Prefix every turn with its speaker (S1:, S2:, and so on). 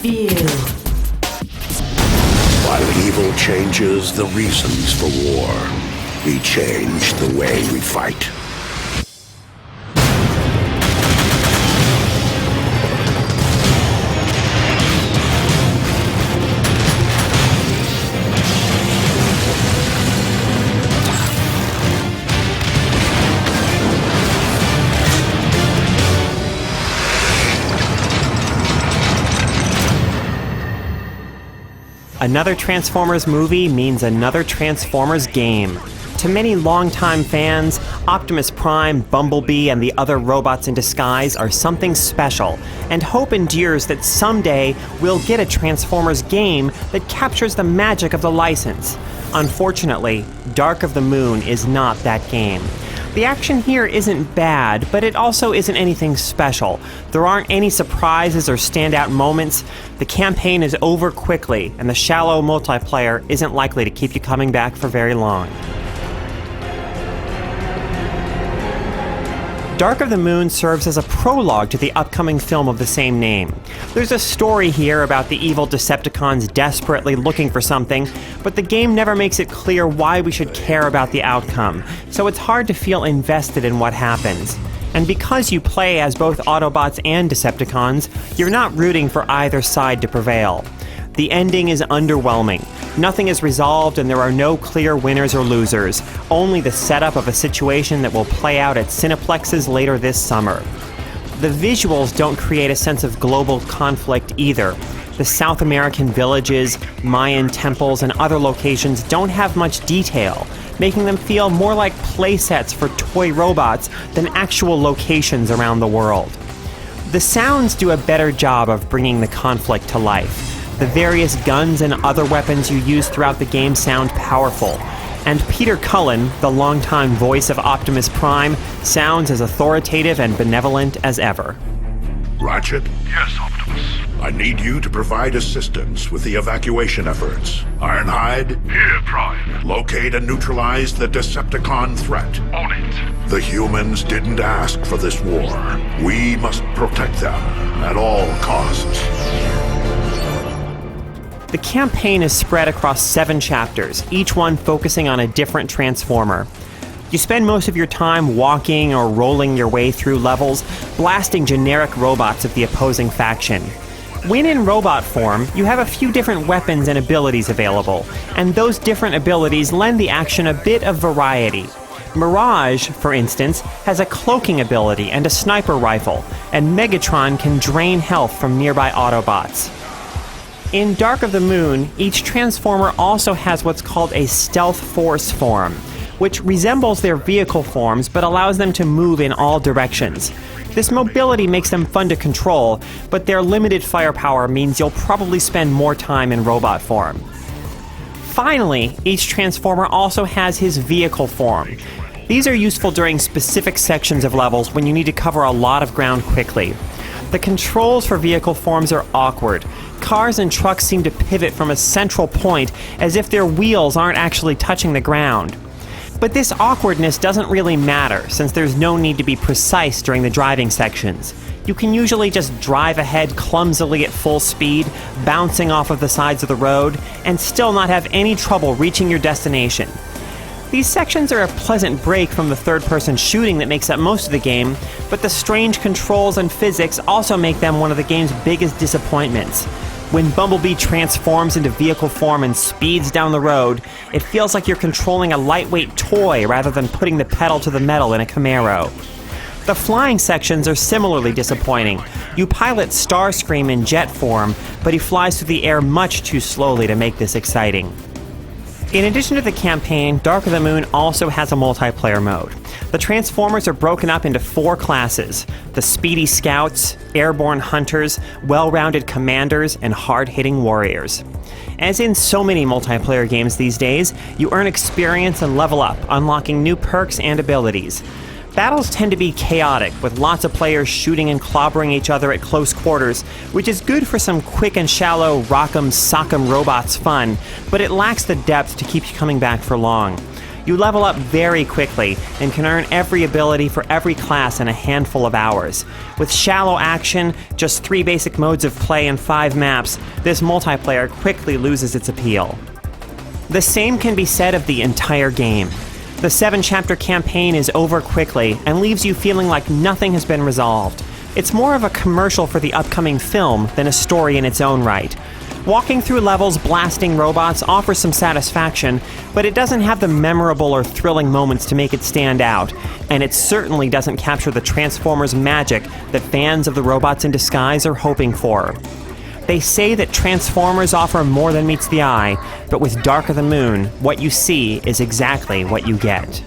S1: feel.
S2: While evil changes the reasons for war, we change the way we fight.
S3: Another Transformers movie means another Transformers game. To many longtime fans, Optimus Prime, Bumblebee, and the other robots in disguise are something special, and hope endures that someday we'll get a Transformers game that captures the magic of the license. Unfortunately, Dark of the Moon is not that game. The action here isn't bad, but it also isn't anything special. There aren't any surprises or standout moments. The campaign is over quickly, and the shallow multiplayer isn't likely to keep you coming back for very long. Dark of the Moon serves as a prologue to the upcoming film of the same name. There's a story here about the evil Decepticons desperately looking for something, but the game never makes it clear why we should care about the outcome, so it's hard to feel invested in what happens. And because you play as both Autobots and Decepticons, you're not rooting for either side to prevail. The ending is underwhelming. Nothing is resolved and there are no clear winners or losers, only the setup of a situation that will play out at Cineplexes later this summer. The visuals don't create a sense of global conflict either. The South American villages, Mayan temples, and other locations don't have much detail, making them feel more like playsets for toy robots than actual locations around the world. The sounds do a better job of bringing the conflict to life. The various guns and other weapons you use throughout the game sound powerful, and Peter Cullen, the longtime voice of Optimus Prime, sounds as authoritative and benevolent as ever.
S2: Ratchet?
S4: Yes, Optimus.
S2: I need you to provide assistance with the evacuation efforts. Ironhide?
S4: Here, Prime.
S2: Locate and neutralize the Decepticon threat.
S4: On it.
S2: The humans didn't ask for this war. We must protect them at all costs.
S3: The campaign is spread across 7 chapters, each one focusing on a different Transformer. You spend most of your time walking or rolling your way through levels, blasting generic robots of the opposing faction. When in robot form, you have a few different weapons and abilities available, and those different abilities lend the action a bit of variety. Mirage, for instance, has a cloaking ability and a sniper rifle, and Megatron can drain health from nearby Autobots. In Dark of the Moon, each Transformer also has what's called a Stealth Force form, which resembles their vehicle forms but allows them to move in all directions. This mobility makes them fun to control, but their limited firepower means you'll probably spend more time in robot form. Finally, each Transformer also has his vehicle form. These are useful during specific sections of levels when you need to cover a lot of ground quickly. The controls for vehicle forms are awkward. Cars and trucks seem to pivot from a central point as if their wheels aren't actually touching the ground. But this awkwardness doesn't really matter, since there's no need to be precise during the driving sections. You can usually just drive ahead clumsily at full speed, bouncing off of the sides of the road, and still not have any trouble reaching your destination. These sections are a pleasant break from the third-person shooting that makes up most of the game, but the strange controls and physics also make them one of the game's biggest disappointments. When Bumblebee transforms into vehicle form and speeds down the road, it feels like you're controlling a lightweight toy rather than putting the pedal to the metal in a Camaro. The flying sections are similarly disappointing. You pilot Starscream in jet form, but he flies through the air much too slowly to make this exciting. In addition to the campaign, Dark of the Moon also has a multiplayer mode. The Transformers are broken up into 4 classes: the Speedy Scouts, Airborne Hunters, Well-Rounded Commanders, and Hard-Hitting Warriors. As in so many multiplayer games these days, you earn experience and level up, unlocking new perks and abilities. Battles tend to be chaotic, with lots of players shooting and clobbering each other at close quarters, which is good for some quick and shallow rock'em sock'em robots fun, but it lacks the depth to keep you coming back for long. You level up very quickly and can earn every ability for every class in a handful of hours. With shallow action, just 3 basic modes of play and 5 maps, this multiplayer quickly loses its appeal. The same can be said of the entire game. The 7-chapter campaign is over quickly and leaves you feeling like nothing has been resolved. It's more of a commercial for the upcoming film than a story in its own right. Walking through levels blasting robots offers some satisfaction, but it doesn't have the memorable or thrilling moments to make it stand out, and it certainly doesn't capture the Transformers magic that fans of the robots in disguise are hoping for. They say that Transformers offer more than meets the eye, but with Dark of the Moon, what you see is exactly what you get.